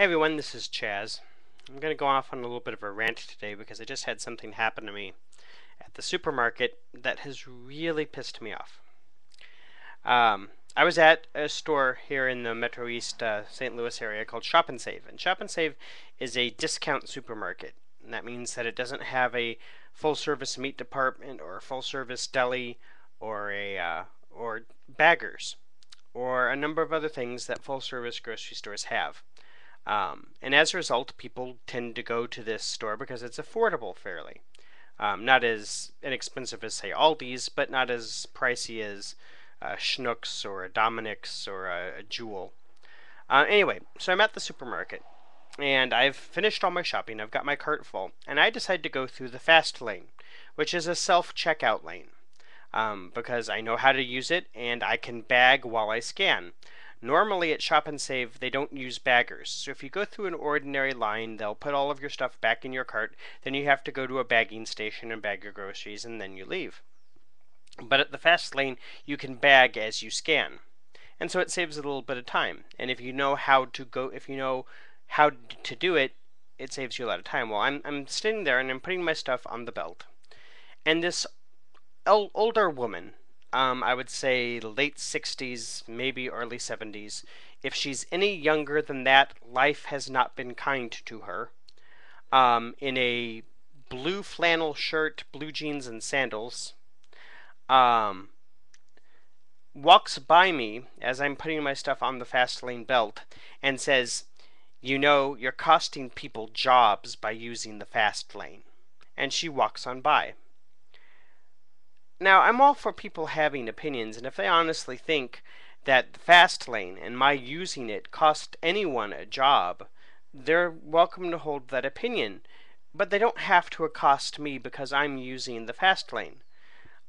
Hey everyone, this is Chaz. I'm going to go off on a little bit of a rant today because I just had something happen to me at the supermarket that has really pissed me off. I was at a store here in the Metro East St. Louis area called Shop and Save, and Shop and Save is a discount supermarket. And that means that it doesn't have a full-service meat department or a full-service deli or baggers or a number of other things that full-service grocery stores have. And as a result, people tend to go to this store because it's affordable fairly. Not as inexpensive as, say, Aldi's, but not as pricey as Schnucks or a Dominic's or a Jewel. Anyway, so I'm at the supermarket, and I've finished all my shopping. I've got my cart full, and I decide to go through the fast lane, which is a self-checkout lane, because I know how to use it, and I can bag while I scan. Normally at Shop and Save, they don't use baggers. So if you go through an ordinary line, they'll put all of your stuff back in your cart. Then you have to go to a bagging station and bag your groceries, and then you leave. But at the fast lane, you can bag as you scan. And so it saves a little bit of time. And if you know how to do it, it saves you a lot of time. Well, I'm sitting there and I'm putting my stuff on the belt. And this older woman, I would say late 60s, maybe early 70s. If she's any younger than that, life has not been kind to her. In a blue flannel shirt, blue jeans, and sandals. Walks by me as I'm putting my stuff on the fast lane belt and says, "You know, you're costing people jobs by using the fast lane." And she walks on by. Now, I'm all for people having opinions, and if they honestly think that the fast lane and my using it cost anyone a job, they're welcome to hold that opinion. But they don't have to accost me because I'm using the fast lane.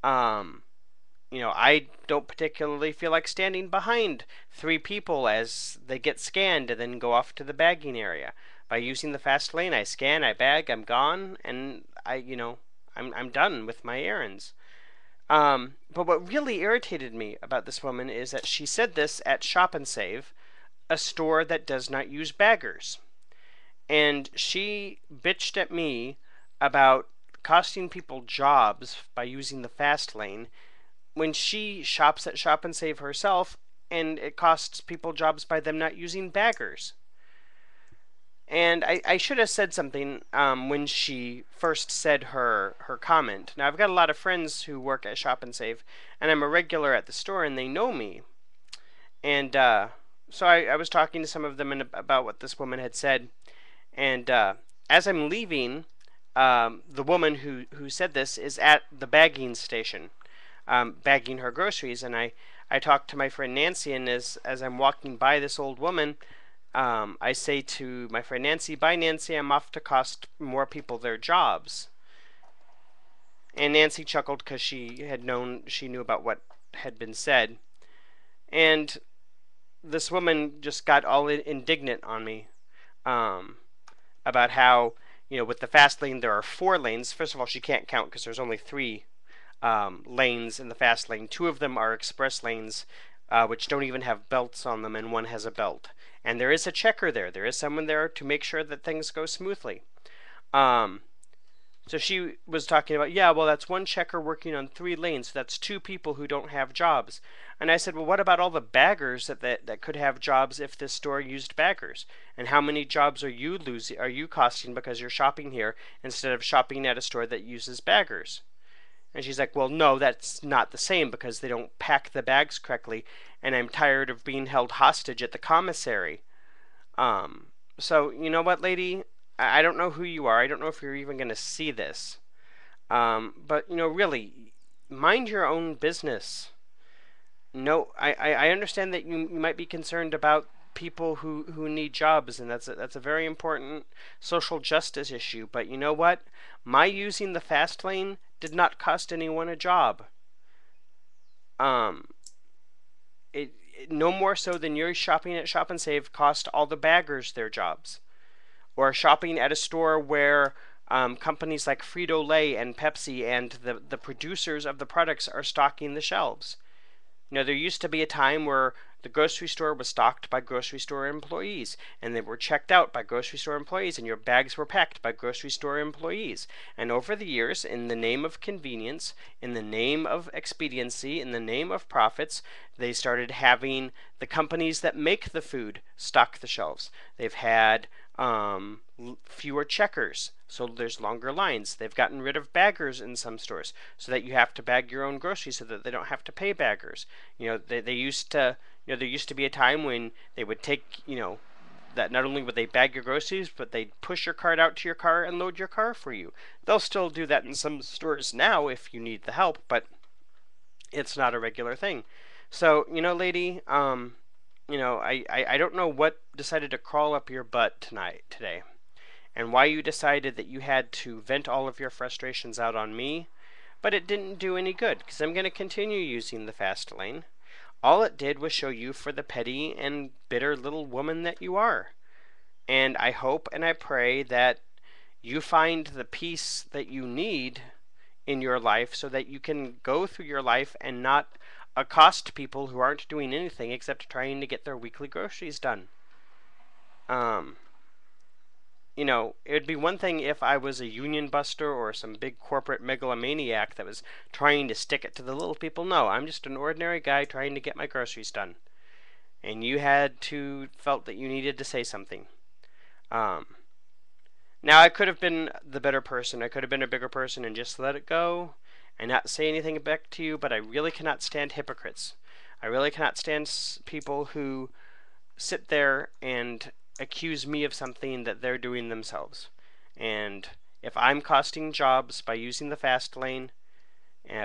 I don't particularly feel like standing behind three people as they get scanned and then go off to the bagging area. By using the fast lane, I scan, I bag, I'm gone, and I'm done with my errands. But what really irritated me about this woman is that she said this at Shop and Save, a store that does not use baggers. And she bitched at me about costing people jobs by using the fast lane when she shops at Shop and Save herself, and it costs people jobs by them not using baggers. And I should have said something when she first said her comment. Now, I've got a lot of friends who work at Shop and Save, and I'm a regular at the store, and they know me. And so I was talking to some of them about what this woman had said. And as I'm leaving, the woman who said this is at the bagging station, bagging her groceries. And I talked to my friend Nancy, and as I'm walking by this old woman, I say to my friend Nancy, "Bye, Nancy, I'm off to cost more people their jobs." And Nancy chuckled because she knew about what had been said. And this woman just got all indignant on me about how, with the fast lane, there are 4 lanes. First of all, she can't count because there's only 3 lanes in the fast lane. 2 of them are express lanes, which don't even have belts on them, and 1 has a belt. And there is a checker there. There is someone there to make sure that things go smoothly. So she was talking about, yeah, well, that's 1 checker working on 3 lanes. So that's 2 people who don't have jobs. And I said, well, what about all the baggers that could have jobs if this store used baggers? And how many jobs are you costing because you're shopping here instead of shopping at a store that uses baggers? And she's like, well, no, that's not the same because they don't pack the bags correctly, and I'm tired of being held hostage at the commissary. So, you know what, lady? I don't know who you are. I don't know if you're even going to see this. But, really, mind your own business. No, I understand that you might be concerned about people who need jobs, and that's a very important social justice issue. But you know what? My using the fast lane did not cost anyone a job. No more so than your shopping at Shop and Save cost all the baggers their jobs, or shopping at a store where companies like Frito-Lay and Pepsi and the producers of the products are stocking the shelves. There used to be a time where the grocery store was stocked by grocery store employees, and they were checked out by grocery store employees, and your bags were packed by grocery store employees. And over the years, in the name of convenience, in the name of expediency, in the name of profits, they started having the companies that make the food stock the shelves. They've had fewer checkers, so there's longer lines. They've gotten rid of baggers in some stores, so that you have to bag your own groceries, so that they don't have to pay baggers. They used to, there used to be a time when they would take, that not only would they bag your groceries, but they'd push your cart out to your car and load your car for you. They'll still do that in some stores now if you need the help, but it's not a regular thing. So, lady, I don't know what decided to crawl up your butt today, and why you decided that you had to vent all of your frustrations out on me, but it didn't do any good, because I'm going to continue using the fast lane. All it did was show you for the petty and bitter little woman that you are. And I hope and I pray that you find the peace that you need in your life so that you can go through your life and not accost people who aren't doing anything except trying to get their weekly groceries done. It would be one thing if I was a union buster or some big corporate megalomaniac that was trying to stick it to the little people. No, I'm just an ordinary guy trying to get my groceries done. And you felt that you needed to say something. Now, I could have been the better person. I could have been a bigger person and just let it go and not say anything back to you, but I really cannot stand hypocrites. I really cannot stand people who sit there and accuse me of something that they're doing themselves. And if I'm costing jobs by using the fast lane,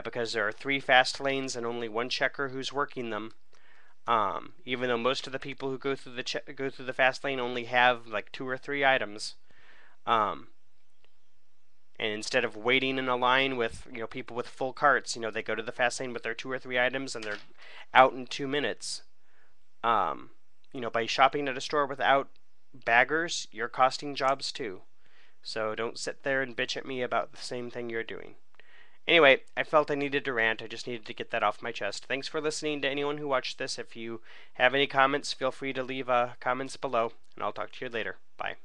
because there are 3 fast lanes and only 1 checker who's working them, even though most of the people who go through the fast lane only have like 2 or 3 items, and instead of waiting in a line with people with full carts, they go to the fast lane with their 2 or 3 items and they're out in 2 minutes. By shopping at a store without baggers, you're costing jobs too. So don't sit there and bitch at me about the same thing you're doing. Anyway, I felt I needed to rant. I just needed to get that off my chest. Thanks for listening to anyone who watched this. If you have any comments, feel free to leave comments below, and I'll talk to you later. Bye.